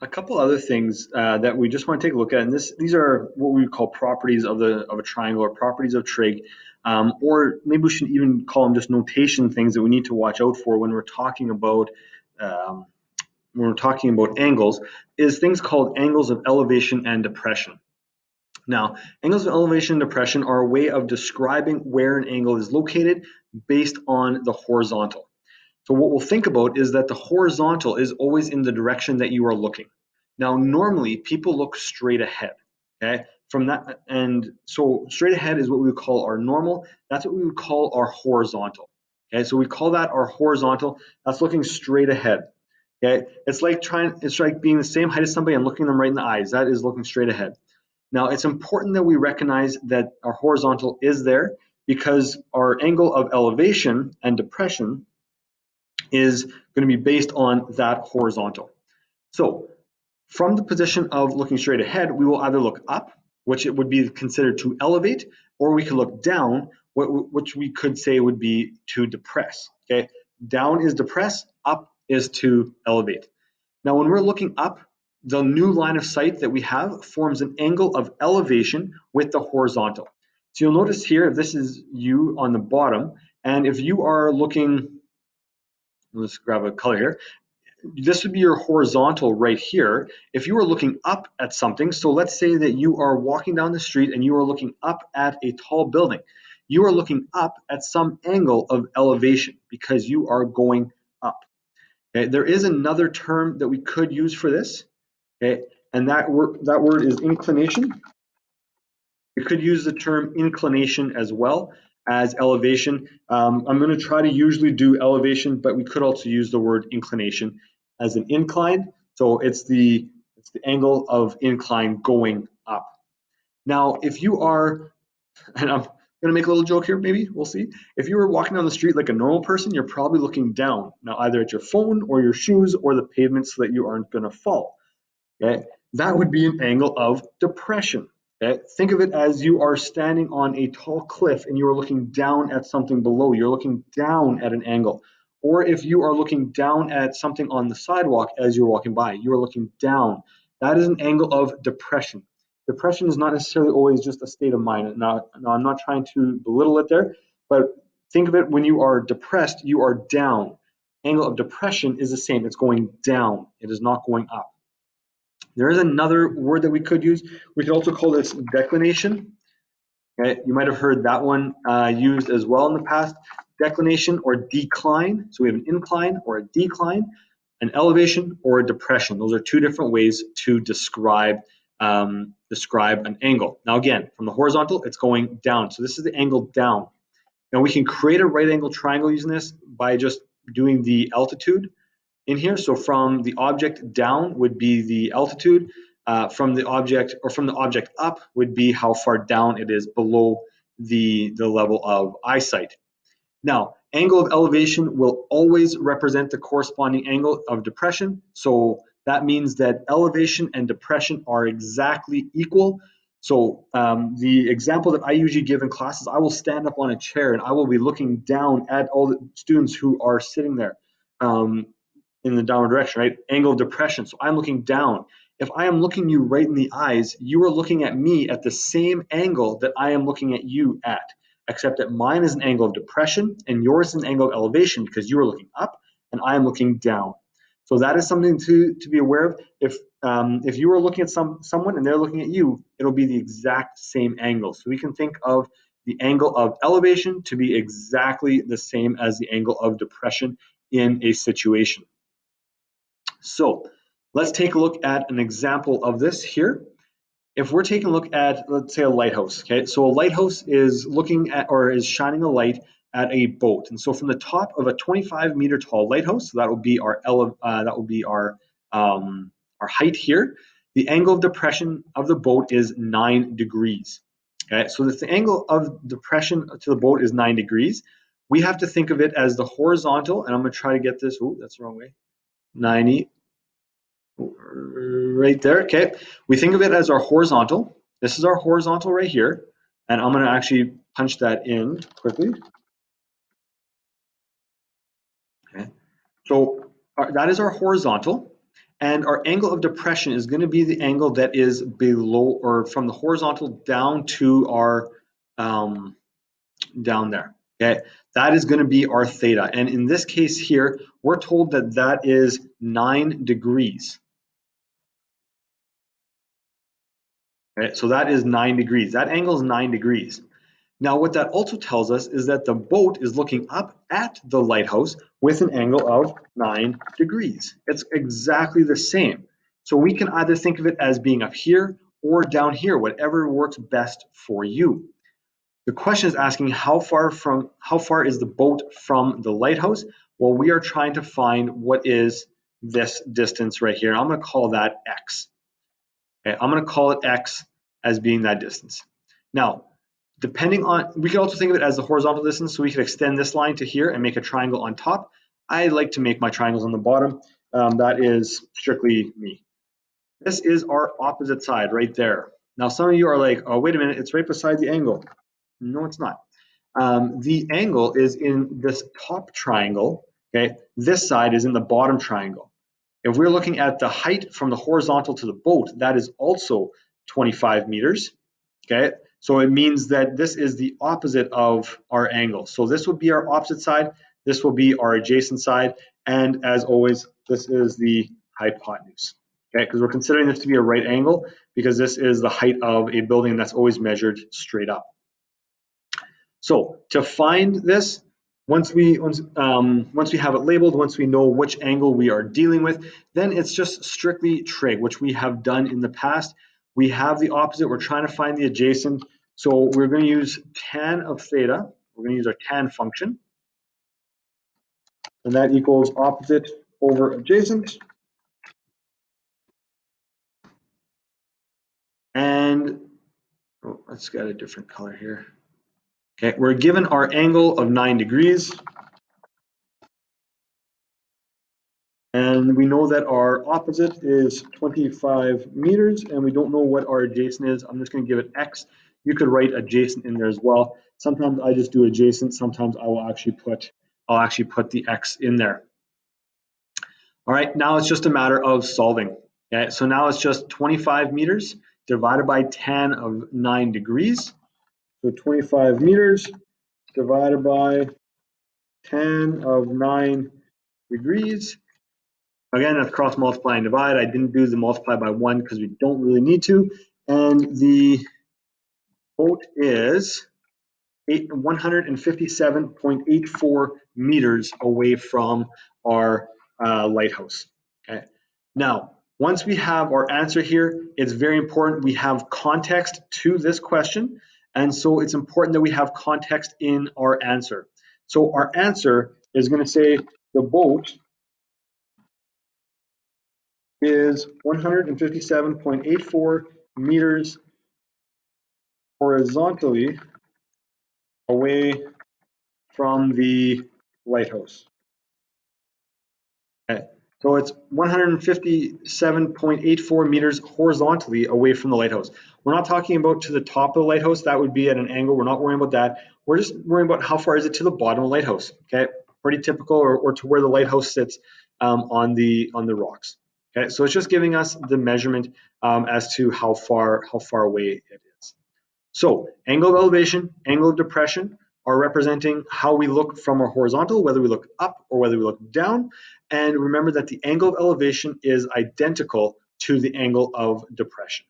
A couple other things that we just want to take a look at, and these are what we would call properties of a triangle or properties of trig, or maybe we should even call them just notation things that we need to watch out for um, when we're talking about angles, is things called angles of elevation and depression. Now, angles of elevation and depression are a way of describing where an angle is located based on the horizontal. So what we'll think about is that the horizontal is always in the direction that you are looking. Now, normally people look straight ahead, okay? From that, and so straight ahead is what we would call our normal. That's what we would call our horizontal. Okay, so we call that our horizontal. That's looking straight ahead. Okay, it's like being the same height as somebody and looking them right in the eyes. That is looking straight ahead. Now, it's important that we recognize that our horizontal is there because our angle of elevation and depression is going to be based on that horizontal. So from the position of looking straight ahead, we will either look up, which it would be considered to elevate, or we could look down, which we could say would be to depress. Okay, down is depress, up is to elevate. Now, when we're looking up, the new line of sight that we have forms an angle of elevation with the horizontal. So you'll notice here, if this is you on the bottom, and if you are looking, let's grab a color here, this would be your horizontal right here. If you were looking up at something, so let's say that you are walking down the street and you are looking up at a tall building, you are looking up at some angle of elevation because you are going up. Okay, there is another term that we could use for this, okay, and that word is inclination. We could use the term inclination as well as elevation. I'm going to try to usually do elevation, but we could also use the word inclination as an incline. So it's the angle of incline going up. Now, if you are, and I'm going to make a little joke here, maybe we'll see. If you were walking down the street like a normal person, you're probably looking down, now either at your phone or your shoes or the pavement so that you aren't going to fall. Okay, that would be an angle of depression. Okay, think of it as you are standing on a tall cliff and you are looking down at something below. You're looking down at an angle. Or if you are looking down at something on the sidewalk as you're walking by, you are looking down. That is an angle of depression. Depression is not necessarily always just a state of mind. Now, I'm not trying to belittle it there, but think of it when you are depressed, you are down. Angle of depression is the same. It's going down. It is not going up. There is another word that we could use. We could also call this declination. Okay? You might have heard that one used as well in the past. Declination or decline. So we have an incline or a decline, an elevation or a depression. Those are two different ways to describe an angle. Now again, from the horizontal, it's going down. So this is the angle down. Now we can create a right angle triangle using this by just doing the altitude in here. So from the object down would be the altitude. From the object up would be how far down it is below the level of eyesight. Now, angle of elevation will always represent the corresponding angle of depression. So that means that elevation and depression are exactly equal. So the example that I usually give in classes, I will stand up on a chair and I will be looking down at all the students who are sitting there. In the downward direction, right? Angle of depression. So I'm looking down. If I am looking you right in the eyes, you are looking at me at the same angle that I am looking at you at, except that mine is an angle of depression and yours is an angle of elevation because you are looking up and I am looking down. So that is something to be aware of. If you are looking at someone and they're looking at you, it'll be the exact same angle. So we can think of the angle of elevation to be exactly the same as the angle of depression in a situation. So let's take a look at an example of this here. If we're taking a look at, let's say, a lighthouse, okay? So a lighthouse is looking at or is shining a light at a boat. And so from the top of a 25-meter tall lighthouse, so that would be our height here. The angle of depression of the boat is 9 degrees. Okay, so if the angle of depression to the boat is 9 degrees, we have to think of it as the horizontal, and I'm going to try to get this. Oh, that's the wrong way. 90 right there. Okay, we think of it as our horizontal. This is our horizontal right here, and I'm going to actually punch that in quickly. Okay, so that is our horizontal, And our angle of depression is going to be the angle that is below or from the horizontal down to our down there. Okay, that is going to be our theta. And in this case here, we're told that that is 9 degrees. Okay, so that is 9 degrees. That angle is 9 degrees. Now, what that also tells us is that the boat is looking up at the lighthouse with an angle of 9 degrees. It's exactly the same. So we can either think of it as being up here or down here, whatever works best for you. The question is asking how far is the boat from the lighthouse? Well, we are trying to find what is this distance right here. I'm going to call that x. Okay, I'm going to call it x as being that distance. Now, depending on, we could also think of it as the horizontal distance, so we could extend this line to here and make a triangle on top. I like to make my triangles on the bottom. That is strictly me. This is our opposite side right there. Now, some of you are like, oh, wait a minute, it's right beside the angle. No, it's not. The angle is in this top triangle, okay? This side is in the bottom triangle. If we're looking at the height from the horizontal to the boat, that is also 25 meters, okay? So it means that this is the opposite of our angle. So this would be our opposite side, this will be our adjacent side, and as always, this is the hypotenuse, okay? Because we're considering this to be a right angle because this is the height of a building that's always measured straight up. So to find this, once we have it labeled, once we know which angle we are dealing with, then it's just strictly trig, which we have done in the past. We have the opposite. We're trying to find the adjacent. So we're going to use tan of theta. We're going to use our tan function. And that equals opposite over adjacent. And oh, let's get a different color here. Okay, we're given our angle of 9 degrees. And we know that our opposite is 25 meters, and we don't know what our adjacent is. I'm just going to give it x. You could write adjacent in there as well. Sometimes I just do adjacent. Sometimes I'll actually put the x in there. All right, now it's just a matter of solving. Okay, so now it's just 25 meters divided by tan of 9 degrees. So 25 meters divided by tan of 9 degrees. Again, that's cross multiply and divide. I didn't do the multiply by 1 because we don't really need to. And the boat is 157.84 meters away from our lighthouse. Okay. Now, once we have our answer here, it's very important we have context to this question. And so it's important that we have context in our answer. So our answer is going to say the boat is 157.84 meters horizontally away from the lighthouse. Okay. So it's 157.84 meters horizontally away from the lighthouse. We're not talking about to the top of the lighthouse. That would be at an angle. We're not worrying about that. We're just worrying about how far is it to the bottom of the lighthouse. Okay, pretty typical, or to where the lighthouse sits on the rocks. Okay, so it's just giving us the measurement as to how far away it is. So angle of elevation, angle of depression are representing how we look from our horizontal, whether we look up or whether we look down. And remember that the angle of elevation is identical to the angle of depression.